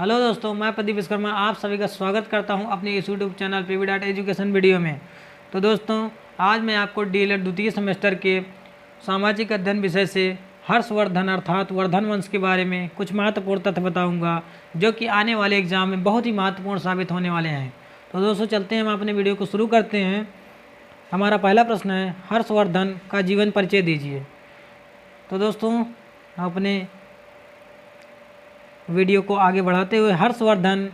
Hello दोस्तों, मैं प्रदीप विश्वकर्मा आप सभी का स्वागत करता हूं अपने इस यूट्यूब चैनल PV.Education वीडियो में। तो दोस्तों, आज मैं आपको DLED द्वितीय सेमेस्टर के सामाजिक अध्ययन विषय से हर्षवर्धन अर्थात वर्धन वंश के बारे में कुछ महत्वपूर्ण तथ्य बताऊंगा, जो कि आने वाले एग्जाम में बहुत ही महत्वपूर्ण साबित होने वाले हैं। तो दोस्तों, चलते हैं, हम अपने वीडियो को शुरू करते हैं। हमारा पहला प्रश्न है, हर्षवर्धन का जीवन परिचय दीजिए। तो दोस्तों, अपने वीडियो को आगे बढ़ाते हुए, हर्षवर्धन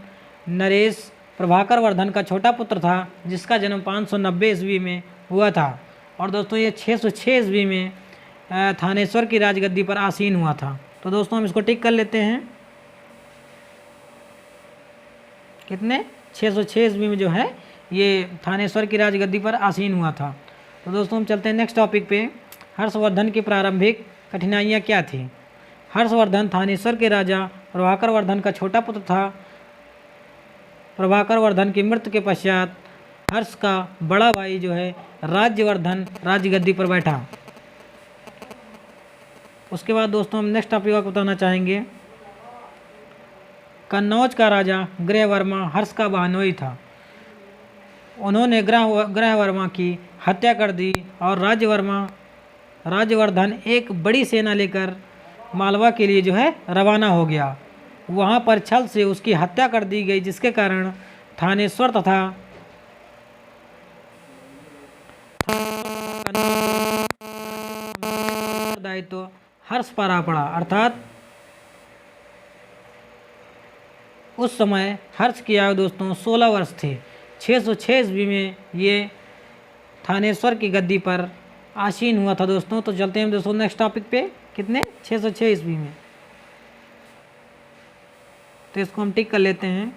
नरेश प्रभाकर वर्धन का छोटा पुत्र था, जिसका जन्म 590 ईस्वी में हुआ था। और दोस्तों, ये 606 ईस्वी में थानेश्वर की राजगद्दी पर आसीन हुआ था। तो दोस्तों, हम इसको टिक कर लेते हैं। कितने 606 ईस्वी में जो है ये थानेश्वर की राजगद्दी पर आसीन हुआ था। तो दोस्तों, हम चलते हैं नेक्स्ट टॉपिक पे। हर्षवर्धन की प्रारंभिक कठिनाइयाँ क्या थी? हर्षवर्धन थानेश्वर के राजा प्रभाकर वर्धन का छोटा पुत्र था। प्रभाकर वर्धन की मृत्यु के पश्चात हर्ष का बड़ा भाई जो है राज्यवर्धन राजगद्दी पर बैठा। उसके बाद दोस्तों, हम नेक्स्ट टॉपिक आपको बताना चाहेंगे। कन्नौज का राजा ग्रहवर्मा हर्ष का बहनोई था। उन्होंने ग्रहवर्मा की हत्या कर दी और राज्यवर्धन एक बड़ी सेना लेकर मालवा के लिए जो है रवाना हो गया। वहाँ पर छल से उसकी हत्या कर दी गई, जिसके कारण थानेश्वर तथा दायित्व हर्ष पर आ पड़ा। अर्थात उस समय हर्ष की आयु दोस्तों 16 वर्ष थे। 606 ईस्वी में ये थानेश्वर की गद्दी पर आसीन हुआ था दोस्तों। तो चलते हैं दोस्तों नेक्स्ट टॉपिक पे। कितने 606 ईस्वी में, तो इसको हम टिक कर लेते हैं।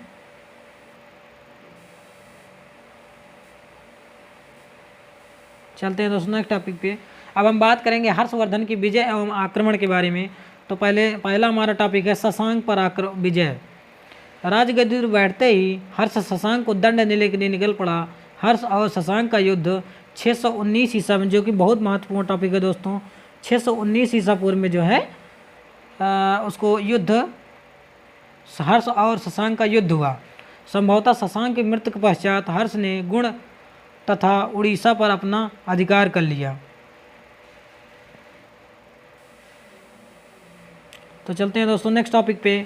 चलते हैं दोस्तों नेक्स्ट टॉपिक पे। अब हम बात करेंगे हर्षवर्धन की विजय एवं आक्रमण के बारे में। तो पहला हमारा टॉपिक है शशांक पर विजय। राजगद्दी पर बैठते ही हर्ष शशांक को दंड देने के लिए निकल पड़ा। हर्ष और शशांक का युद्ध 619 ईसा में, जो कि बहुत महत्वपूर्ण टॉपिक है दोस्तों, 619 ईसा पूर्व में जो है उसको युद्ध हर्ष और शशांक का युद्ध हुआ। संभवतः शशांक की मृत्यु के पश्चात हर्ष ने गुण तथा उड़ीसा पर अपना अधिकार कर लिया। तो चलते हैं दोस्तों नेक्स्ट टॉपिक पे।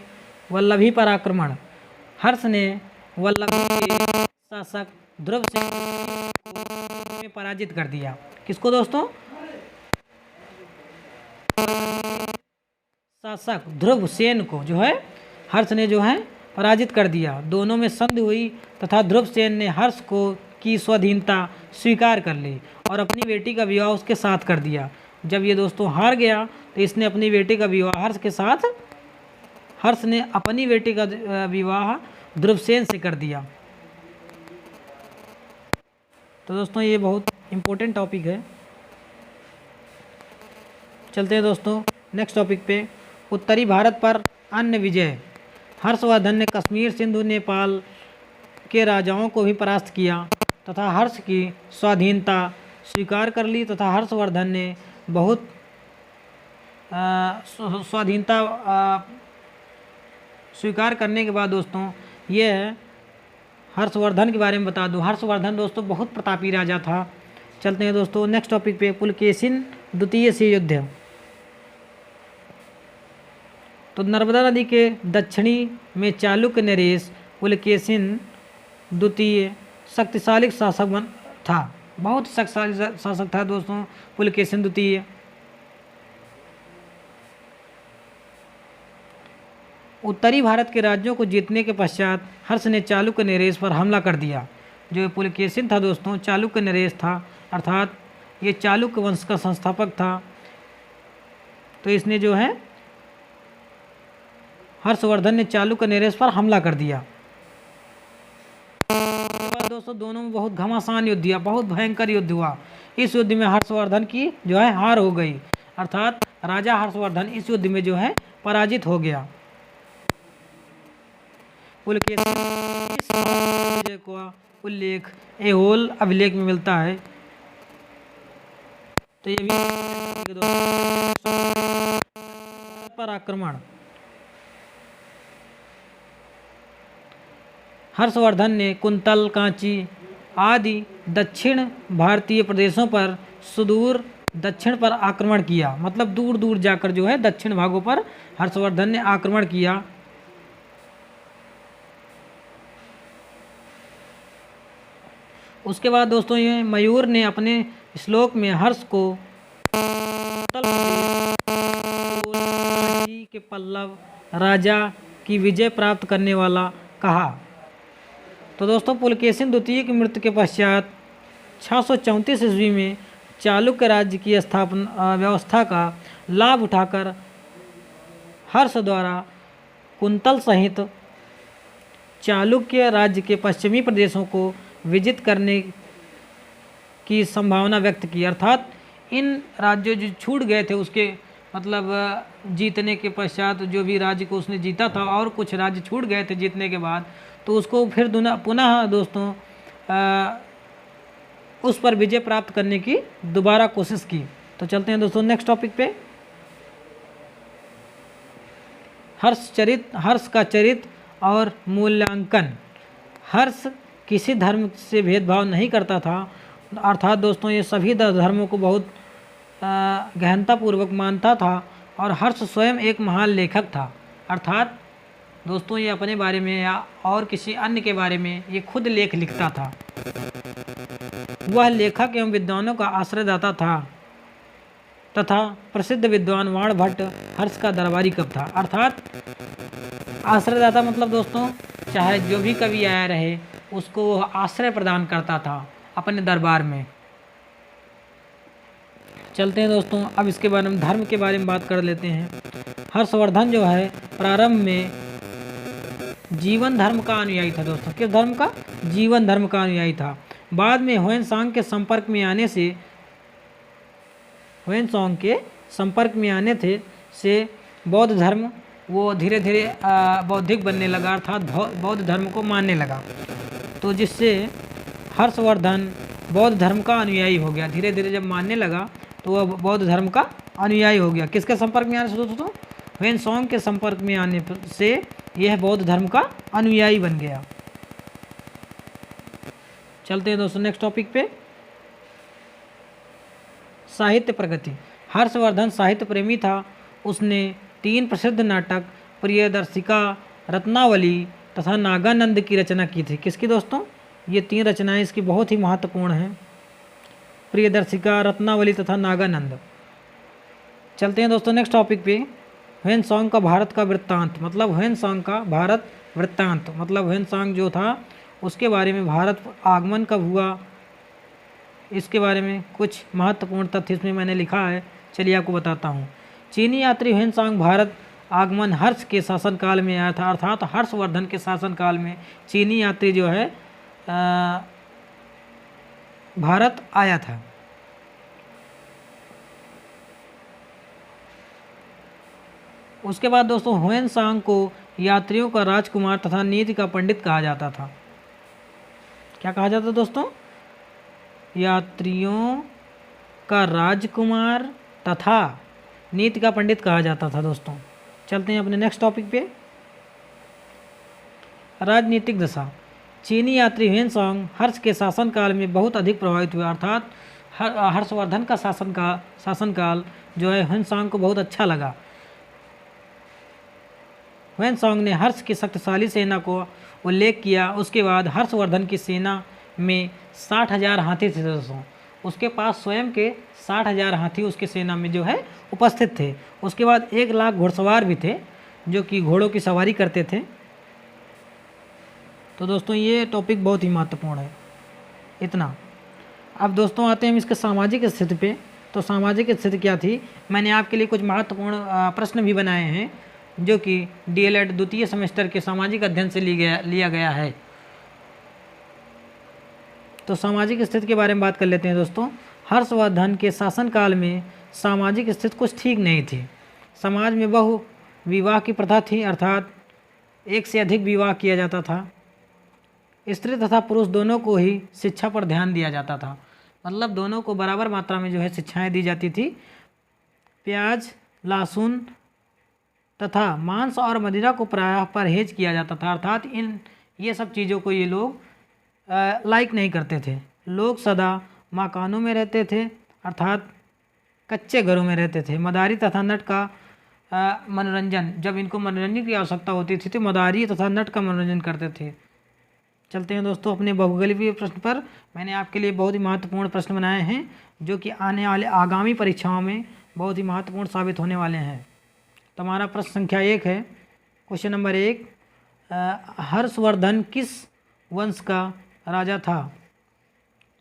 वल्लभी पर आक्रमण। हर्ष ने वल्लभी के शासक ध्रुव सेन को पराजित कर दिया। किसको दोस्तों? शासक ध्रुव सेन को जो है हर्ष ने जो है पराजित कर दिया। दोनों में संधि हुई तथा ध्रुव सेन ने हर्ष को की स्वाधीनता स्वीकार कर ली और अपनी बेटी का विवाह उसके साथ कर दिया। जब ये दोस्तों हार गया तो इसने अपनी बेटी का विवाह हर्ष ने अपनी बेटी का विवाह ध्रुवसेन से कर दिया। तो दोस्तों, ये बहुत इम्पोर्टेंट टॉपिक है। चलते हैं दोस्तों नेक्स्ट टॉपिक पे। उत्तरी भारत पर अन्य विजय। हर्षवर्धन ने कश्मीर, सिंधु, नेपाल के राजाओं को भी परास्त किया तथा हर्ष की स्वाधीनता स्वीकार कर ली तथा हर्षवर्धन ने बहुत स्वाधीनता स्वीकार करने के बाद दोस्तों, ये है हर्षवर्धन के बारे में बता दूं। हर्षवर्धन दोस्तों बहुत प्रतापी राजा था। चलते हैं दोस्तों नेक्स्ट टॉपिक पे। पुलकेशिन द्वितीय से युद्ध। तो नर्मदा नदी के दक्षिणी में चालुक्य नरेश पुलकेशिन द्वितीय शक्तिशाली शासक था। बहुत शक्तिशाली शासक था दोस्तों पुलकेशिन द्वितीय। उत्तरी भारत के राज्यों को जीतने के पश्चात हर्ष ने चालुक्य नरेश पर हमला कर दिया। जो पुलकेशिन था दोस्तों चालुक्य नरेश था, अर्थात ये चालुक्य वंश का संस्थापक था। तो इसने जो है हर्षवर्धन ने चालुक्य नरेश पर हमला कर दिया। दोस्तों, दोनों में बहुत घमासान युद्ध हुआ, बहुत भयंकर युद्ध हुआ। इस युद्ध में हर्षवर्धन की जो है हार हो गई, अर्थात राजा हर्षवर्धन इस युद्ध में जो है पराजित हो गया। पुलकेशिन का उल्लेख ऐहोल अभिलेख में मिलता है। तो ये भी पर आक्रमण। हर्षवर्धन ने कुंतल, कांची आदि दक्षिण भारतीय प्रदेशों पर सुदूर दक्षिण पर आक्रमण किया। मतलब दूर दूर जाकर जो है दक्षिण भागों पर हर्षवर्धन ने आक्रमण किया। उसके बाद दोस्तों ये मयूर ने अपने श्लोक में हर्ष को उत्तर प्रदेश के पल्लव राजा की विजय प्राप्त करने वाला कहा। तो दोस्तों पुलकेशिन द्वितीय की मृत्यु के पश्चात 634 ईस्वी में चालुक्य राज्य की स्थापना व्यवस्था का लाभ उठाकर हर्ष द्वारा कुंतल सहित चालुक्य राज्य के पश्चिमी प्रदेशों को विजित करने की संभावना व्यक्त की। अर्थात इन राज्यों जो छूट गए थे उसके मतलब जीतने के पश्चात जो भी राज्य को उसने जीता था और कुछ राज्य छूट गए थे जीतने के बाद, तो उसको फिर पुनः दोस्तों उस पर विजय प्राप्त करने की दोबारा कोशिश की। तो चलते हैं दोस्तों नेक्स्ट टॉपिक पे। हर्ष का चरित्र और मूल्यांकन। हर्ष किसी धर्म से भेदभाव नहीं करता था, अर्थात दोस्तों ये सभी धर्मों को बहुत गहनतापूर्वक मानता था और हर्ष स्वयं एक महान लेखक था। अर्थात दोस्तों ये अपने बारे में या और किसी अन्य के बारे में ये खुद लेख लिखता था। वह लेखक एवं विद्वानों का आश्रयदाता था तथा प्रसिद्ध विद्वान वाणभट्ट हर्ष का दरबारी कवि था। अर्थात आश्रयदाता मतलब दोस्तों चाहे जो भी कवि आया रहे उसको वह आश्रय प्रदान करता था अपने दरबार में। चलते हैं दोस्तों अब इसके बारे में धर्म के बारे में बात कर लेते हैं। हर्षवर्धन जो है प्रारंभ में जीवन धर्म का अनुयायी था दोस्तों। किस धर्म का? जीवन धर्म का अनुयायी था। बाद में ह्वेनसांग के संपर्क में आने से बौद्ध धर्म वो धीरे धीरे बौद्धिक बनने लगा, अर्थात बौद्ध धर्म को मानने लगा। तो जिससे हर्षवर्धन बौद्ध धर्म का अनुयायी हो गया। धीरे धीरे जब मानने लगा तो वह बौद्ध धर्म का अनुयायी हो गया। किसके संपर्क में आने से दोस्तों? ह्वेनसांग के संपर्क में आने से यह बौद्ध धर्म का अनुयायी बन गया। चलते हैं दोस्तों नेक्स्ट टॉपिक पे। साहित्य प्रगति। हर्षवर्धन साहित्य प्रेमी था। उसने 3 प्रसिद्ध नाटक प्रियदर्शिका, रत्नावली तथा नागानंद की रचना की थी। किसकी दोस्तों? ये 3 रचनाएं इसकी बहुत ही महत्वपूर्ण हैं, प्रियदर्शिका, रत्नावली तथा नागानंद। चलते हैं दोस्तों नेक्स्ट टॉपिक पे। ह्वेनसांग का भारत का वृत्तांत। मतलब ह्वेनसांग का भारत वृत्तांत मतलब ह्वेनसांग जो था उसके बारे में, भारत आगमन कब हुआ इसके बारे में कुछ महत्वपूर्ण तथ्य इसमें मैंने लिखा है, चलिए आपको बताता हूँ। चीनी यात्री ह्वेनसांग भारत आगमन हर्ष के शासनकाल में आया था। अर्थात हर्षवर्धन के शासनकाल में चीनी यात्री जो है भारत आया था। उसके बाद दोस्तों ह्वेनसांग को यात्रियों का राजकुमार तथा नीति का पंडित कहा जाता था। क्या कहा जाता दोस्तों? यात्रियों का राजकुमार तथा नीति का पंडित कहा जाता था दोस्तों। चलते हैं अपने नेक्स्ट टॉपिक पे। राजनीतिक दशा। चीनी यात्री ह्वेनसांग हर्ष के शासनकाल में बहुत अधिक प्रभावित हुए। अर्थात हर्षवर्धन का शासनकाल जो है ह्वेनसांग को बहुत अच्छा लगा। ह्वेनसांग ने हर्ष की शक्तिशाली सेना को उल्लेख किया। उसके बाद हर्षवर्धन की सेना में 60,000 हाथी थे दोस्तों। उसके पास स्वयं के 60,000 हाथी उसकी सेना में जो है उपस्थित थे। उसके बाद 1 लाख घुड़सवार भी थे जो कि घोड़ों की सवारी करते थे। तो दोस्तों ये टॉपिक बहुत ही महत्वपूर्ण है। इतना। अब दोस्तों आते हैं हम इसके सामाजिक स्थिति पे। तो सामाजिक स्थिति क्या थी, मैंने आपके लिए कुछ महत्वपूर्ण प्रश्न भी बनाए हैं जो कि डीएलएड द्वितीय सेमेस्टर के सामाजिक अध्ययन से लिया गया है। तो सामाजिक स्थिति के बारे में बात कर लेते हैं दोस्तों। हर्षवर्धन के शासनकाल में सामाजिक स्थिति कुछ ठीक नहीं थी। समाज में बहु विवाह की प्रथा थी, अर्थात एक से अधिक विवाह किया जाता था। स्त्री तथा पुरुष दोनों को ही शिक्षा पर ध्यान दिया जाता था। मतलब दोनों को बराबर मात्रा में जो है शिक्षाएं दी जाती थी। प्याज, लहसुन तथा मांस और मदिरा को प्रायः परहेज किया जाता था। अर्थात ये सब चीज़ों को ये लोग लाइक नहीं करते थे। लोग सदा मकानों में रहते थे, अर्थात कच्चे घरों में रहते थे। मदारी तथा नट का मनोरंजन, जब इनको मनोरंजन की आवश्यकता होती थी तो मदारी तथा नट का मनोरंजन करते थे। चलते हैं दोस्तों अपने बहुगलवीय प्रश्न पर। मैंने आपके लिए बहुत ही महत्वपूर्ण प्रश्न बनाए हैं जो कि आने वाले आगामी परीक्षाओं में बहुत ही महत्वपूर्ण साबित होने वाले हैं। तो हमारा प्रश्न संख्या 1 है, क्वेश्चन नंबर 1, हर्षवर्धन किस वंश का राजा था?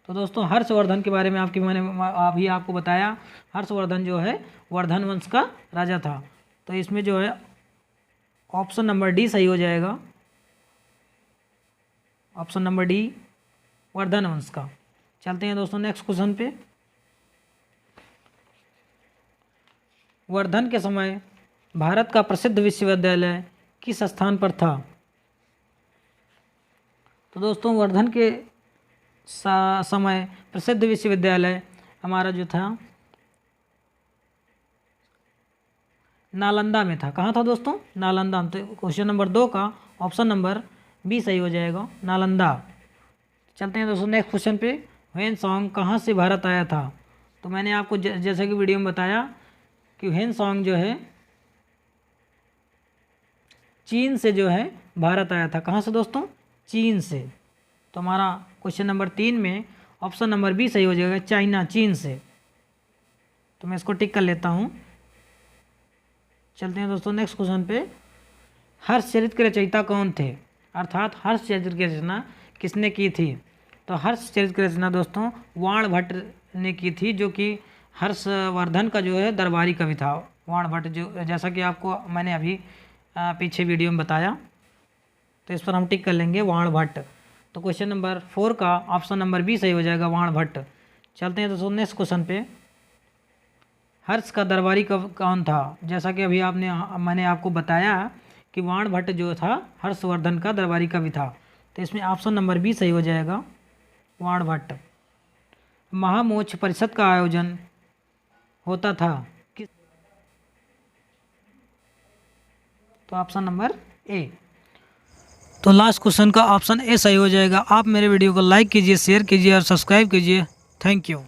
तो दोस्तों हर्षवर्धन के बारे में मैंने अभी आपको बताया, हर्षवर्धन जो है वर्धन वंश का राजा था। तो इसमें जो है ऑप्शन नंबर डी सही हो जाएगा, ऑप्शन नंबर डी वर्धन वंश का। चलते हैं दोस्तों नेक्स्ट क्वेश्चन पे। वर्धन के समय भारत का प्रसिद्ध विश्वविद्यालय किस स्थान पर था? तो दोस्तों वर्धन के समय प्रसिद्ध विश्वविद्यालय हमारा जो था नालंदा में था। कहाँ था दोस्तों? नालंदा में। तो क्वेश्चन नंबर 2 का ऑप्शन नंबर बी सही हो जाएगा, नालंदा। चलते हैं दोस्तों नेक्स्ट क्वेश्चन पे। ह्वेन सॉन्ग कहाँ से भारत आया था? तो मैंने आपको जैसे कि वीडियो में बताया कि ह्वेन सॉन्ग जो है चीन से जो है भारत आया था। कहाँ से दोस्तों? चीन से। तो हमारा क्वेश्चन नंबर 3 में ऑप्शन नंबर बी सही हो जाएगा, चाइना, चीन से। तो मैं इसको टिक कर लेता हूँ। चलते हैं दोस्तों नेक्स्ट क्वेश्चन पे। हर्षचरित के रचयिता कौन थे? अर्थात हर्षचरित की रचना किसने की थी? तो हर्षचरित की रचना दोस्तों वाण भट्ट ने की थी, जो कि हर्षवर्धन का जो है दरबारी कवि था। वाण भट्ट, जो जैसा कि आपको मैंने अभी पीछे वीडियो में बताया, तो इस पर हम टिक कर लेंगे, वाण भट्ट। तो क्वेश्चन नंबर 4 का ऑप्शन नंबर बी सही हो जाएगा, वाण भट्ट। चलते हैं दोस्तों नेक्स्ट क्वेश्चन पे। हर्ष का दरबारी कौन था? जैसा कि अभी मैंने आपको बताया कि वाण भट्ट जो था हर्षवर्धन का दरबारी कवि था। तो इसमें ऑप्शन नंबर बी सही हो जाएगा, वाण भट्ट। महामोक्ष परिषद का आयोजन होता था किस? तो ऑप्शन नंबर ए। तो लास्ट क्वेश्चन का ऑप्शन ए सही हो जाएगा। आप मेरे वीडियो को लाइक कीजिए, शेयर कीजिए और सब्सक्राइब कीजिए। Thank you.